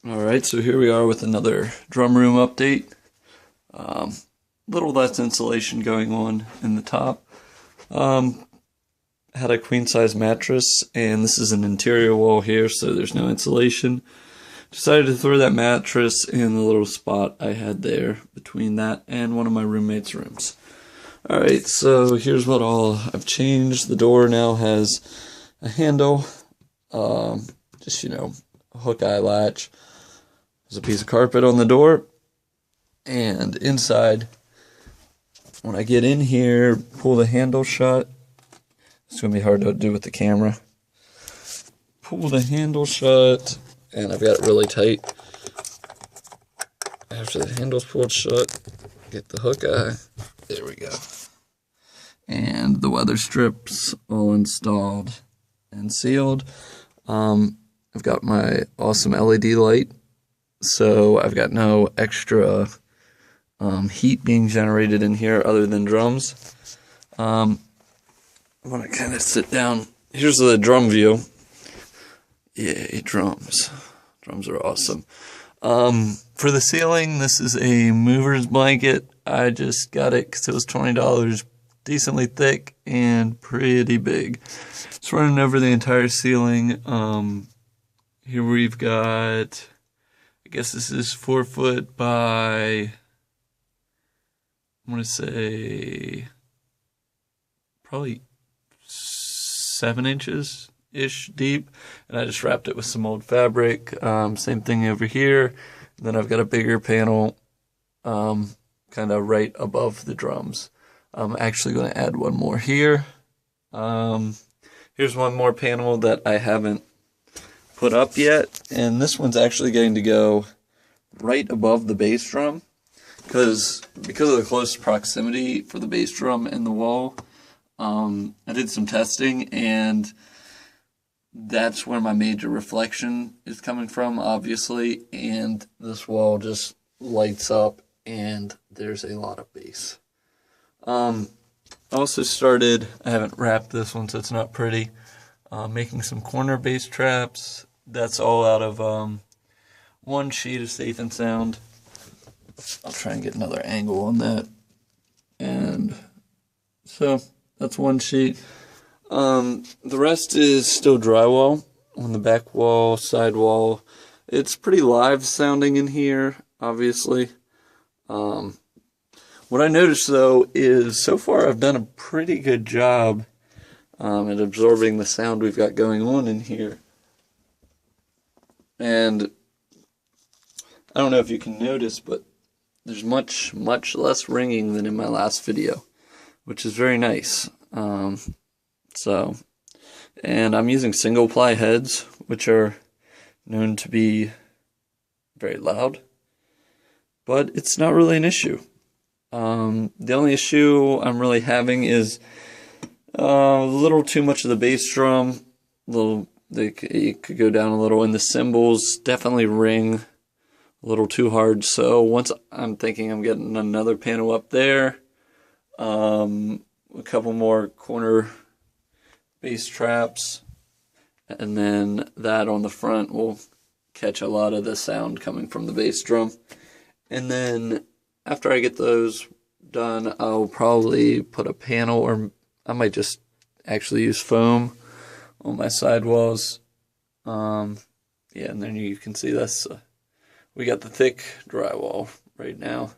Alright, so here we are with another drum room update. Little less insulation going on in the top. Had a queen size mattress, and this is an interior wall here, so there's no insulation. Decided to throw that mattress in the little spot I had there between that and one of my roommate's rooms. Alright, so here's what all I've changed. The door now has a handle, just, a hook eye latch. There's a piece of carpet on the door, and inside, when I get in here, pull the handle shut. It's going to be hard to do with the camera. Pull the handle shut, and I've got it really tight. After the handle's pulled shut, get the hook eye. There we go. And the weather strips all installed and sealed. I've got my awesome LED light, so I've got no extra heat being generated in here other than drums. I want to kind of sit down. Here's the drum view. Yay, drums. Drums are awesome. For the ceiling, this is a mover's blanket. I just got it because it was $20. Decently thick and pretty big. It's running over the entire ceiling. Here we've got, I guess this is 4 foot by, I'm going to say, probably 7 inches-ish deep. And I just wrapped it with some old fabric. Same thing over here. And then I've got a bigger panel kind of right above the drums. I'm actually going to add one more here. Here's one more panel that I haven't put up yet, and this one's actually going to go right above the bass drum, because of the close proximity for the bass drum and the wall. I did some testing, and that's where my major reflection is coming from, obviously, and this wall just lights up, and there's a lot of bass. I also started, I haven't wrapped this one so it's not pretty, making some corner bass traps. That's all out of one sheet of Safe and Sound. I'll try and get another angle on that. And so that's one sheet. The rest is still drywall on the back wall, side wall. It's pretty live sounding in here, obviously. What I noticed, though, is so far I've done a pretty good job at absorbing the sound we've got going on in here. And I don't know if you can notice, but there's much less ringing than in my last video, which is very nice. And I'm using single ply heads, which are known to be very loud, but it's not really an issue. The only issue I'm really having is a little too much of the bass drum. It could go down a little, and the cymbals definitely ring a little too hard. So once I'm thinking I'm getting another panel up there, a couple more corner bass traps, and then that on the front will catch a lot of the sound coming from the bass drum. And then after I get those done, I'll probably put a panel, or I might just actually use foam on my sidewalls. And then you can see this. We got the thick drywall right now.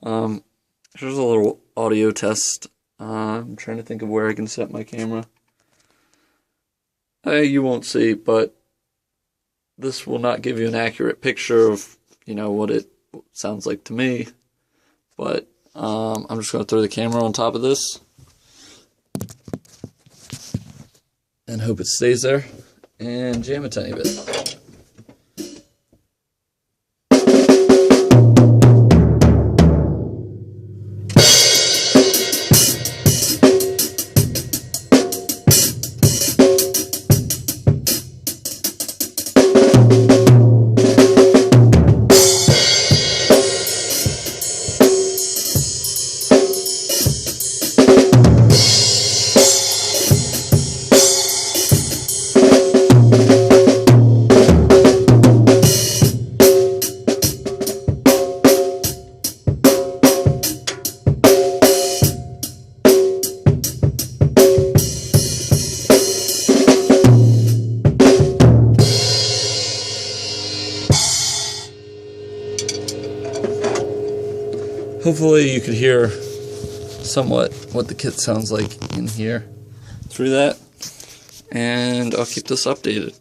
Here's a little audio test. I'm trying to think of where I can set my camera. You won't see, but this will not give you an accurate picture of, what it sounds like to me. But I'm just going to throw the camera on top of this and hope it stays there and jam a tiny bit. hopefully you could hear somewhat what the kit sounds like in here through that, and I'll keep this updated.